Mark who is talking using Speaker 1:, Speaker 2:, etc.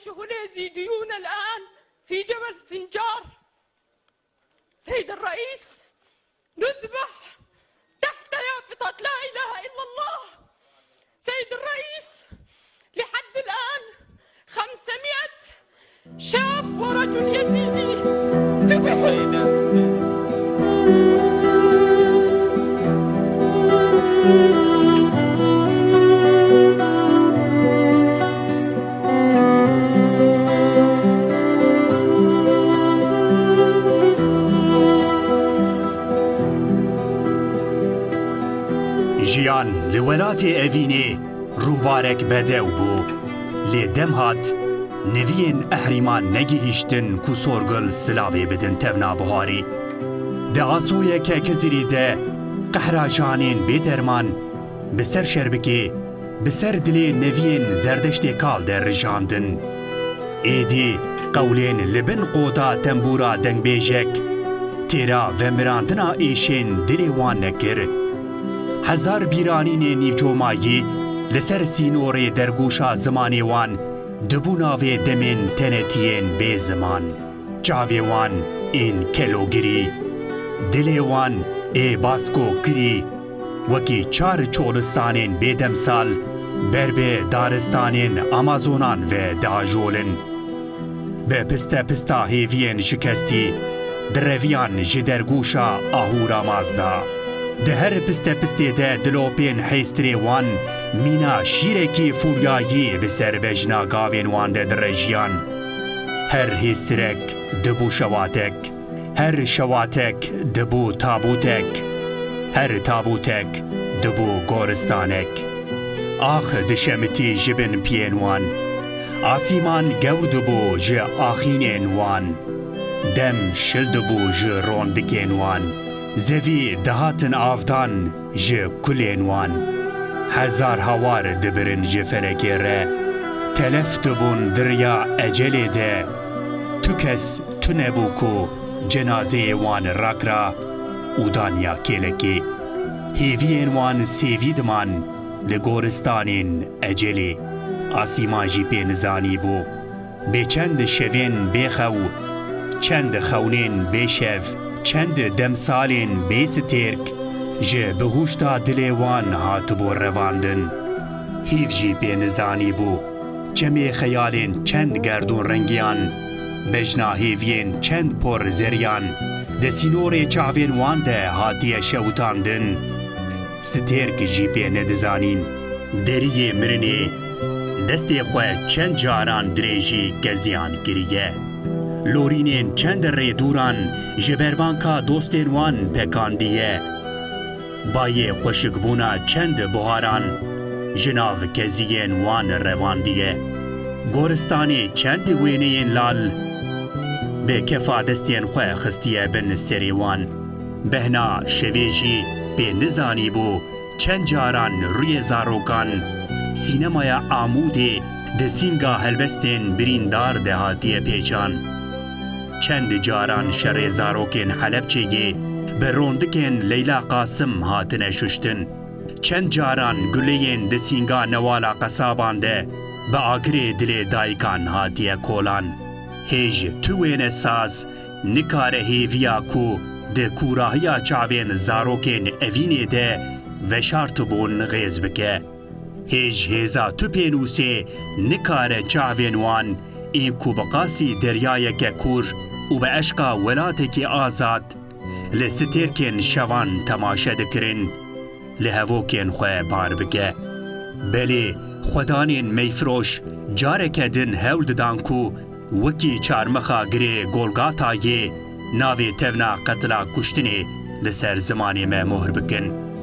Speaker 1: هنا زيديون الآن في جبل سنجار. سيد الرئيس، نذبح تحت يافطة لا إله إلا الله. سيد الرئيس، لحد الآن 500 شاب ورجل يزيدي ذبحوا.
Speaker 2: جیان لولات اوینه روبارک بدو بو لیدم هات نوین احریمان نگیهشتن کو سورگل سلاوی بدن تبنا بهاری ده آسوی که کزیری ده قهراجانین بیدرمان بسر شربکی بسر دلی نوین زردشت کال در رجاندن ایدی قولین لبن قودا تنبورا دنگ بیجک تیرا و مراندنا ایشین دلی وان نکر هزار بیرانین نیوجومایی لسر سینور درگوشا زمانی وان دبوناوی دمین تنتین بی زمان جاوی وان این کلوگیری دلی وان ای باسکو کری وکی چار چولستانین بی دمسال بربه دارستانین آمازونان و داجولن به پسته پستا هیوین شکستی درویان جدرگوشا آهورا مازدا ده هر پسته پسته ده دلوپین حیستری وان مینا شیرکی فوریایی بسر بجنا گاوین وان ده درجیان هر حیسترک دبو شواتک هر شواتک دبو تابوتک هر تابوتک دبو گورستانک آخ دشمتی جبن پین وان آسیمان گود بو ج آخینین وان دم شلد بو ج روندکین وان زوی دهاتن آفتان ج کلین وان هزار هوار دبرن ج فلکی ره تلف دبون دریا اجل ده تو کس تو نبو کو جنازه وان راکرا اودانیا کلکی هیوین وان سیویدمان لگورستانین اجلی آسیمان جی پینزانی بو به چند شوین بخو چند خونین بشف چند دمسالین بیسترک جه بهوشتا دلیوان هات بو رواندن هیو جی پینزانی بو چمی خیالین چند گردون رنگیان بجنا هیوین چند پر زریان دسینور چاوین وانده هاتی شوتاندن سترک جی پینزانین دریه مرنی دستی خواه چند جاران دریجی گزیان گریه لورینین چند ری دوران جبربانکا دوستین وان پکاندیه بای خوشگبونا چند بوهاران جناو کزیین وان رواندیه گورستانی چند وینین لال به کفا دستین خواه خستیه بن سری وان بهنا شویجی به نزانی بو چند جاران روی زاروکان سینمایا آموده دسینگا هلبستین بریندار دهاتی پیچان چند جاران شر زاروکین حلبچهی به روندکین لیلا قاسم هاتن ششتن چند جاران گلین دسینگا نوالا قصابانده به آگری دل دایکان هاتی کولان هیج توین ساز نکاره هیویا کو ده کوراهیا چاوین زاروکین اوینه ده و شارتبون غیز بکه هیج هیزا تو پینوسه نکاره چاوین وان این کوبقاسی دریای که کور و به عشقا ولاتکی آزاد لسترکن شوان تماشه دکرن لهوکن خواه بار بگه بلی خودانین میفروش جارک دن هول ددان کو وکی چارمخا گری گولگاتایه ناوی تفنا قتلا کشتنی لسر زمانی ما مهر بکن